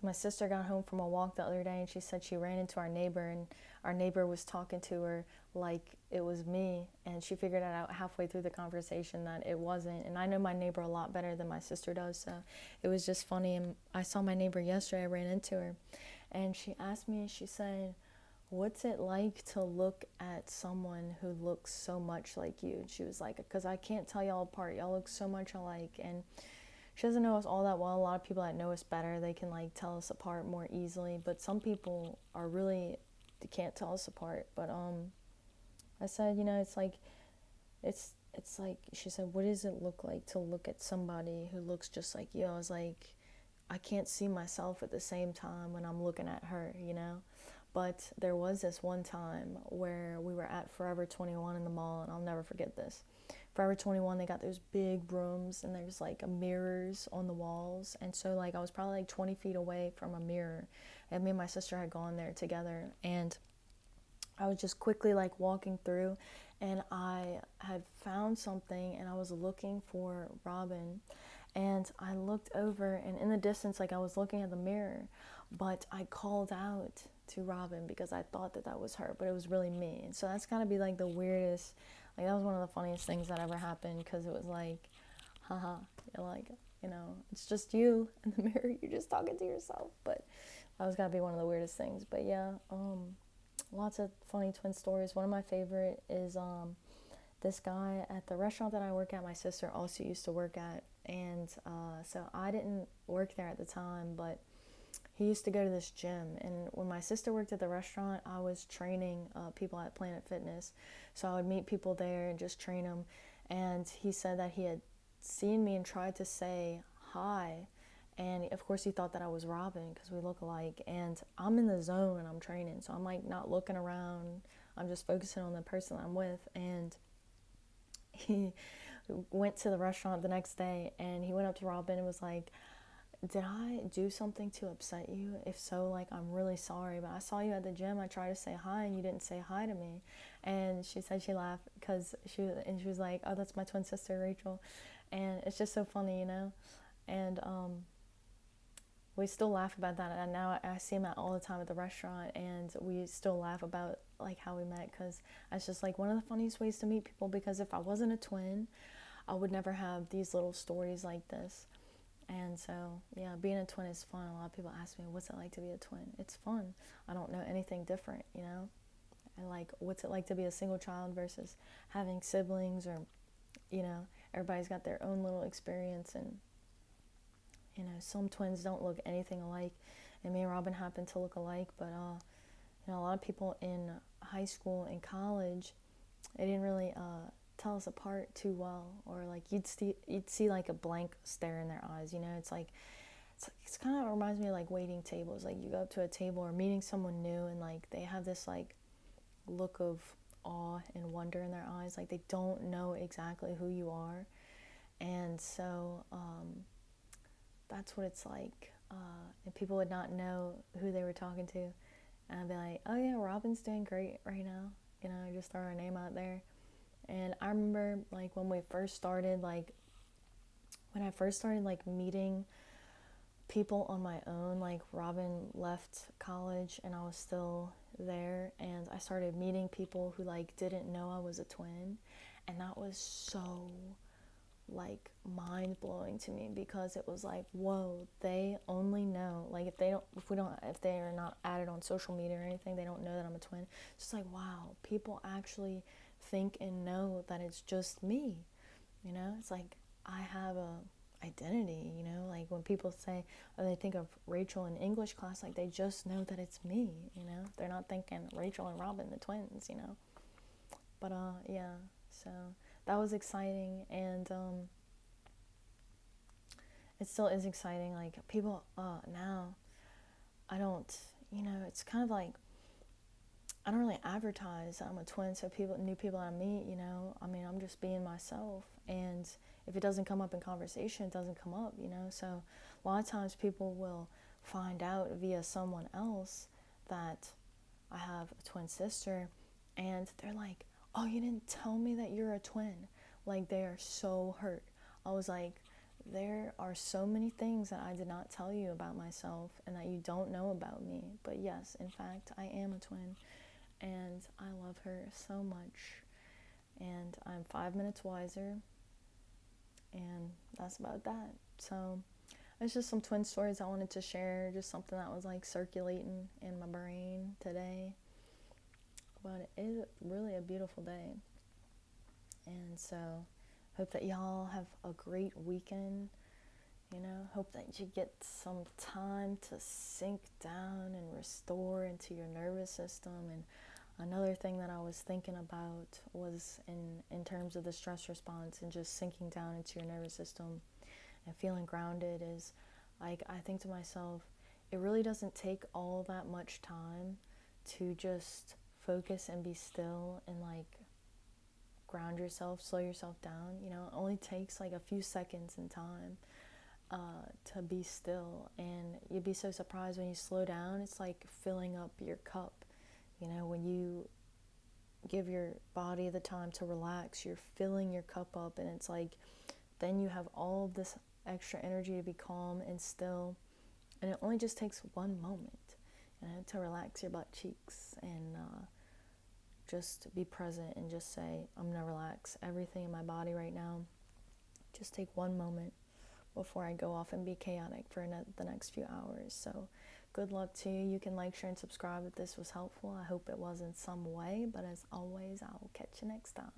My sister got home from a walk the other day and she said she ran into our neighbor, and our neighbor was talking to her like it was me, and she figured it out halfway through the conversation that it wasn't. And I know my neighbor a lot better than my sister does, so it was just funny. And I saw my neighbor yesterday, I ran into her, and she asked me, she said, what's it like to look at someone who looks so much like you? And she was like, because I can't tell y'all apart, y'all look so much alike. And she doesn't know us all that well. A lot of people that know us better, they can like tell us apart more easily, but some people are really, they can't tell us apart. But I said, it's like, it's like, she said, what does it look like to look at somebody who looks just like you? I was like, I can't see myself at the same time when I'm looking at her. But there was this one time where we were at Forever 21 in the mall, and I'll never forget this. Forever 21, they got those big rooms, and there's like mirrors on the walls. And so, like, I was probably like 20 feet away from a mirror, and me and my sister had gone there together. And I was just quickly like walking through, and I had found something, and I was looking for Robin. And I looked over, and in the distance, like I was looking at the mirror, but I called out to Robin because I thought that that was her, but it was really me. And so that's gotta be like the weirdest, like that was one of the funniest things that ever happened, because it was like, haha, you're like, it's just you in the mirror, you're just talking to yourself. But that was gotta be one of the weirdest things. But yeah, lots of funny twin stories. One of my favorite is this guy at the restaurant that I work at. My sister also used to work at, and so I didn't work there at the time, but he used to go to this gym. And when my sister worked at the restaurant, I was training people at Planet Fitness, so I would meet people there and just train them. And he said that he had seen me and tried to say hi, and of course he thought that I was Robin because we look alike. And I'm in the zone and I'm training, so I'm like not looking around, I'm just focusing on the person I'm with. And he went to the restaurant the next day, and he went up to Robin and was like, did I do something to upset you? If so, like, I'm really sorry, but I saw you at the gym, I tried to say hi and you didn't say hi to me. And she said she laughed because she was like, oh, that's my twin sister Rachel. And it's just so funny. And we still laugh about that, and now I see him all the time at the restaurant, and we still laugh about like how we met, because it's just like one of the funniest ways to meet people. Because if I wasn't a twin, I would never have these little stories like this. And so yeah, being a twin is fun. A lot of people ask me, what's it like to be a twin? It's fun. I don't know anything different. And like, what's it like to be a single child versus having siblings? Or everybody's got their own little experience. And some twins don't look anything alike, and me and Robin happen to look alike. But a lot of people in high school and college, they didn't really tell us apart too well, or like you'd see like a blank stare in their eyes. It's kind of reminds me of like waiting tables. Like you go up to a table or meeting someone new, and like they have this like look of awe and wonder in their eyes, like they don't know exactly who you are. And so that's what it's like. And people would not know who they were talking to. And I'd be like, oh yeah, Robin's doing great right now. Just throw her name out there. And I remember like when I first started like meeting people on my own, like Robin left college and I was still there, and I started meeting people who like didn't know I was a twin. And that was so like mind-blowing to me, because it was like, whoa, they only know, like if they are not added on social media or anything, they don't know that I'm a twin. It's just like, wow, people actually think and know that it's just me. It's like I have a identity. Like when people say, or they think of Rachel in English class, like they just know that it's me. They're not thinking Rachel and Robin the twins. But yeah, so that was exciting. And it still is exciting. Like people now, I don't, it's kind of like I don't really advertise that I'm a twin, so new people I meet, I mean, I'm just being myself. And if it doesn't come up in conversation, it doesn't come up. So a lot of times people will find out via someone else that I have a twin sister, and they're like, oh, you didn't tell me that you're a twin. Like, they are so hurt. I was like, there are so many things that I did not tell you about myself and that you don't know about me. But yes, in fact, I am a twin, and I love her so much. And I'm 5 minutes wiser, and that's about that. So it's just some twin stories I wanted to share, just something that was like circulating in my brain today. But it is really a beautiful day. And so hope that y'all have a great weekend. Hope that you get some time to sink down and restore into your nervous system. And another thing that I was thinking about was in terms of the stress response and just sinking down into your nervous system and feeling grounded is, like, I think to myself, it really doesn't take all that much time to just focus and be still and like ground yourself, slow yourself down. It only takes like a few seconds in time to be still, and you'd be so surprised when you slow down. It's like filling up your cup. When you give your body the time to relax, you're filling your cup up, and it's like then you have all of this extra energy to be calm and still, and it only just takes one moment, to relax your butt cheeks and just be present and just say, I'm gonna relax everything in my body right now. Just take one moment before I go off and be chaotic for the next few hours. So good luck to you. You can like, share, and subscribe if this was helpful. I hope it was in some way, but as always, I will catch you next time.